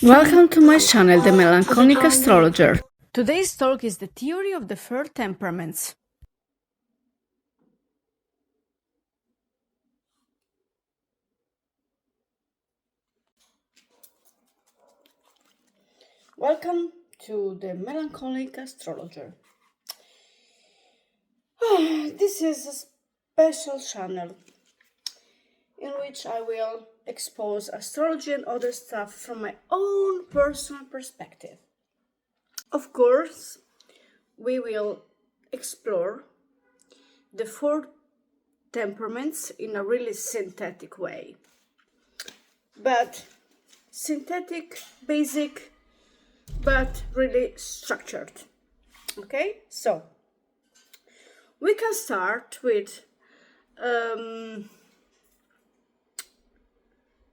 Welcome to my channel, the Melancholic Astrologer. Today's talk is the theory of the Four Temperaments. Welcome to the Melancholic Astrologer. This is a special channel in which I will expose astrology and other stuff from my own personal perspective. Of course, we will explore the four temperaments in a really synthetic way. But synthetic, basic, but really structured. Okay, so we can start with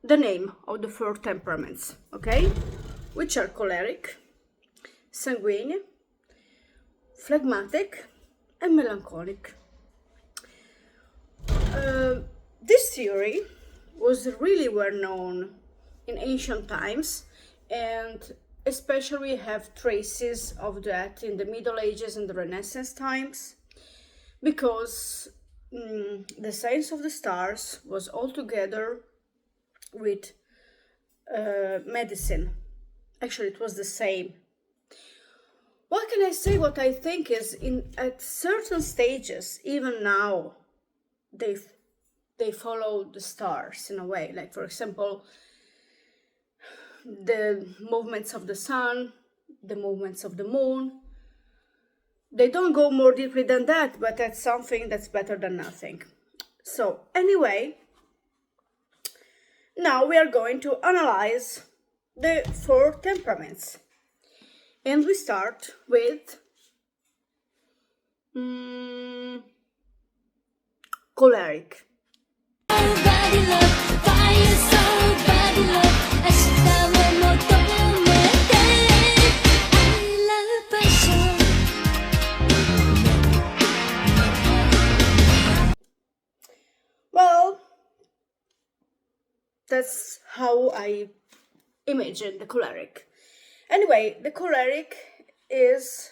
the name of the four temperaments, okay, which are Choleric, Sanguine, Phlegmatic, and Melancholic. This theory was really well known in ancient times, and especially we have traces of that in the Middle Ages and the Renaissance times, because the science of the stars was altogether with medicine. Actually, it was the same. What can I say? What I think is, at certain stages, even now, they follow the stars in a way. Like, for example, the movements of the sun, the movements of the moon. They don't go more deeply than that, but that's something that's better than nothing. So anyway, now we are going to analyze the four temperaments. And we start with Choleric. Well, that's how I imagine the Choleric. Anyway, the Choleric is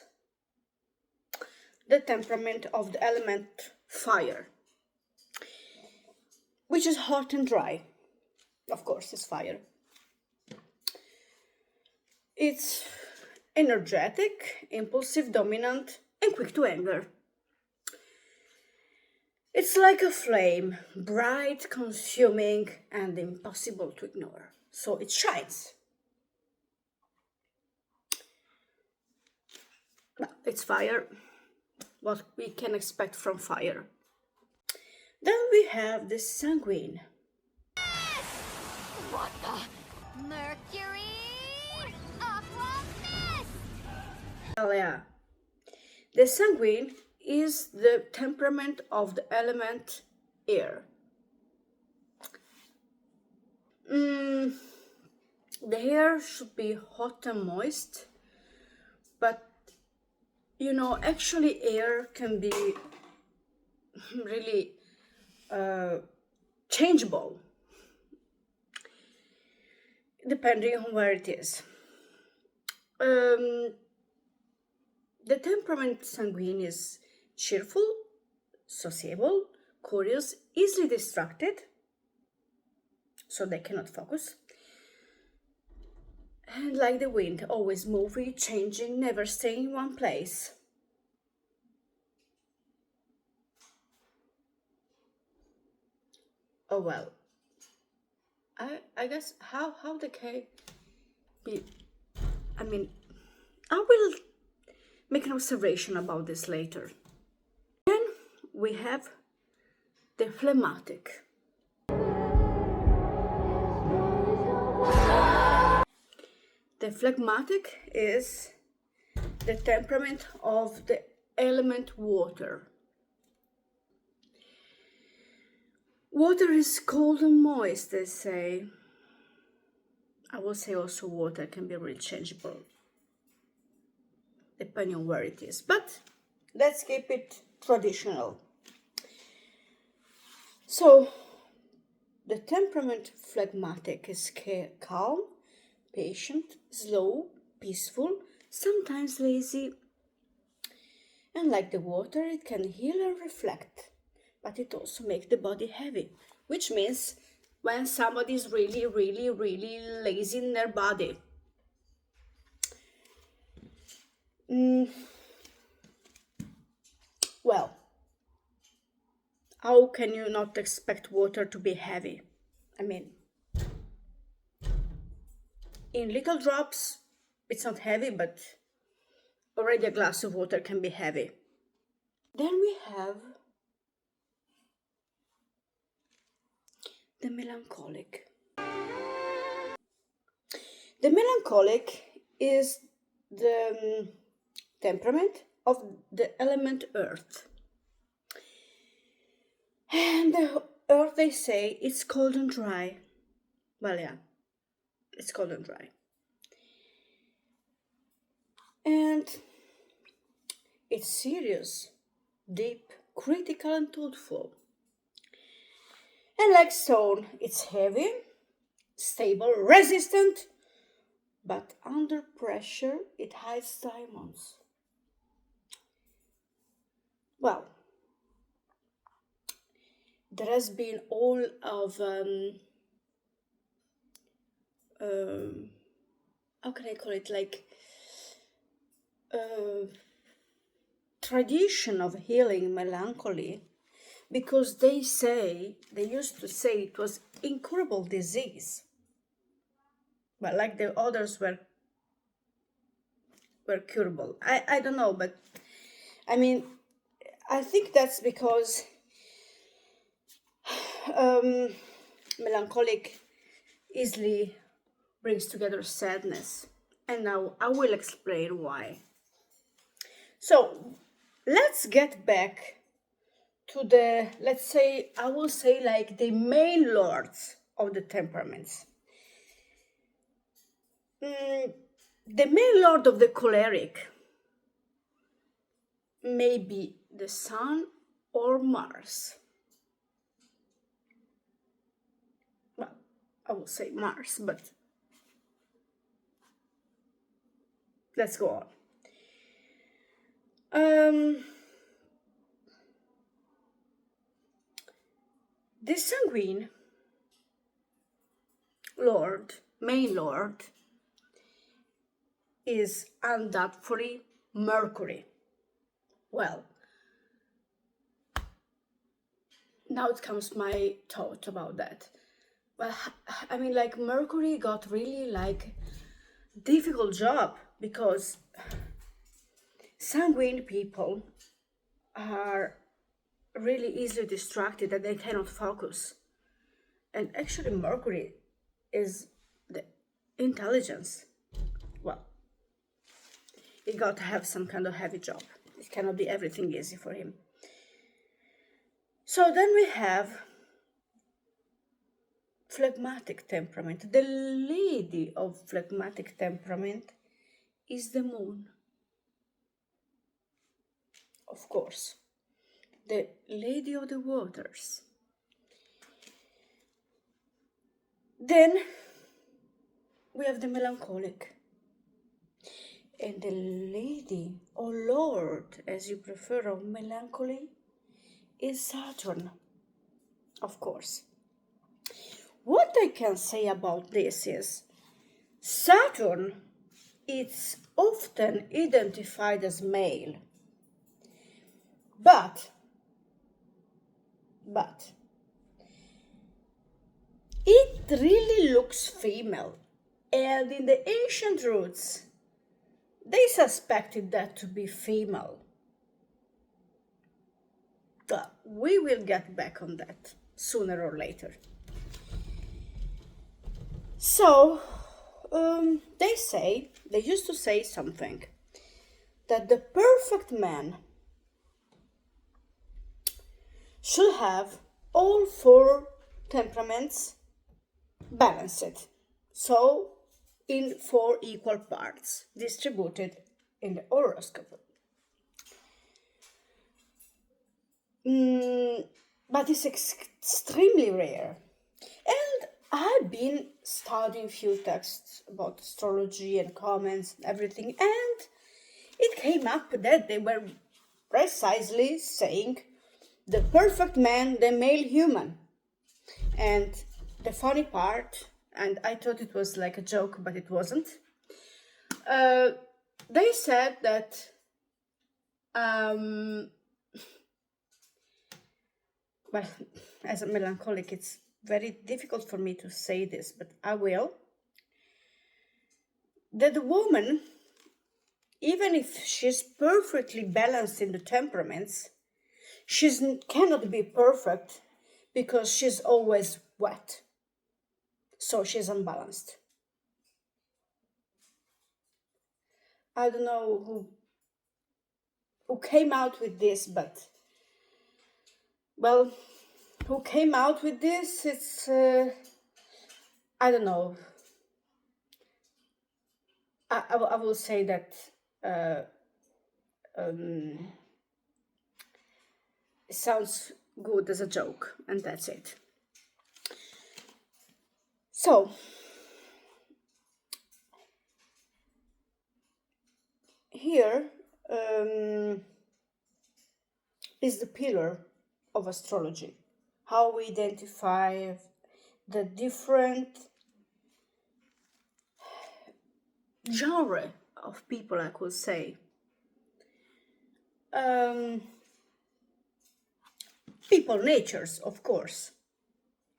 the temperament of the element fire, which is hot and dry. Of course, it's fire. It's energetic, impulsive, dominant, and quick to anger. It's like a flame, bright, consuming, and impossible to ignore. So it shines. Well, it's fire. What we can expect from fire. Then we have the Sanguine. What the? Mercury? Aqua Oh yeah. The Sanguine is the temperament of the element air. The air should be hot and moist, but actually air can be really changeable depending on where it is. The temperament Sanguine is cheerful, sociable, curious, easily distracted, so they cannot focus, and like the wind, always moving, changing, never staying in one place. Oh well, I guess how they can be. I mean, I will make an observation about this later. Then we have the Phlegmatic. The Phlegmatic is the temperament of the element water. Water is cold and moist, they say. I will say also water can be really changeable, depending on where it is. But let's keep it traditional. So, the temperament phlegmatic is calm, patient, slow, peaceful, sometimes lazy, and like the water, it can heal and reflect, but it also makes the body heavy, which means when somebody is really, really, really lazy in their body. Well, how can you not expect water to be heavy? I mean, in little drops, it's not heavy, but already a glass of water can be heavy. Then we have the melancholic. The melancholic is the temperament of the element earth. And the earth, they say, it's cold and dry. Well, yeah, it's cold and dry. And it's serious, deep, critical, and thoughtful. And like stone, it's heavy, stable, resistant, but under pressure, it hides diamonds. Well, there has been all of how can I call it, like tradition of healing melancholy, because they used to say it was incurable disease, but like the others were curable. I don't know, but I mean, I think that's because melancholic easily brings together sadness, and now I will explain why. So let's get back to the, let's say, I will say like the main lords of the temperaments. The main lord of the choleric may be the Sun or Mars. Well, I will say Mars, but let's go on. The Sanguine lord, main lord, is undoubtedly Mercury. Well, now it comes my thought about that. Well, I mean, like Mercury got really like difficult job because sanguine people are really easily distracted and they cannot focus. And actually, Mercury is the intelligence. Well, he got to have some kind of heavy job. It cannot be everything easy for him. So then we have phlegmatic temperament. The lady of phlegmatic temperament is the moon. Of course, the lady of the waters. Then we have the melancholic. And the lady, or lord, as you prefer, of melancholy is Saturn, of course. What I can say about this is Saturn is often identified as male, but it really looks female, and in the ancient roots they suspected that to be female. But we will get back on that sooner or later. So, they used to say something, that the perfect man should have all four temperaments balanced. So, in four equal parts, distributed in the horoscope. but it's extremely rare. And I've been studying few texts about astrology and comments and everything, and it came up that they were precisely saying the perfect man, the male human. And the funny part, and I thought it was like a joke, but it wasn't. They said that well, as a melancholic, it's very difficult for me to say this, but I will. That the woman, even if she's perfectly balanced in the temperaments, she cannot be perfect because she's always wet. So she's unbalanced. I don't know who came out with this, but well, who came out with this? It's I don't know. I will say that it sounds good as a joke, and that's it. So, here is the pillar of astrology. How we identify the different genre of people, I could say. People natures, of course,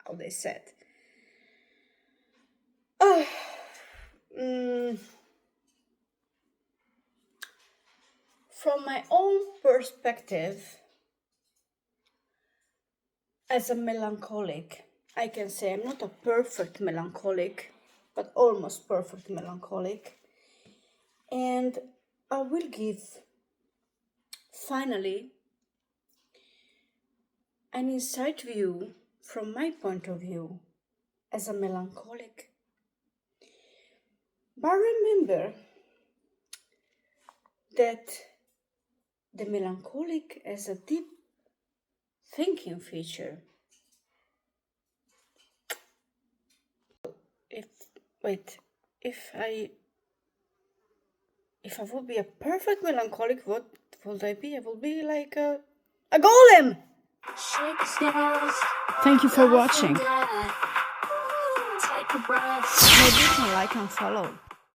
how they said. From my own perspective, as a melancholic, I can say I'm not a perfect melancholic, but almost perfect melancholic. And I will give, finally, an inside view from my point of view as a melancholic. But remember that the melancholic has a deep thinking feature. If I would be a perfect melancholic, what would I be? I will be like a golem. Thank you for watching. Maybe you can like and follow.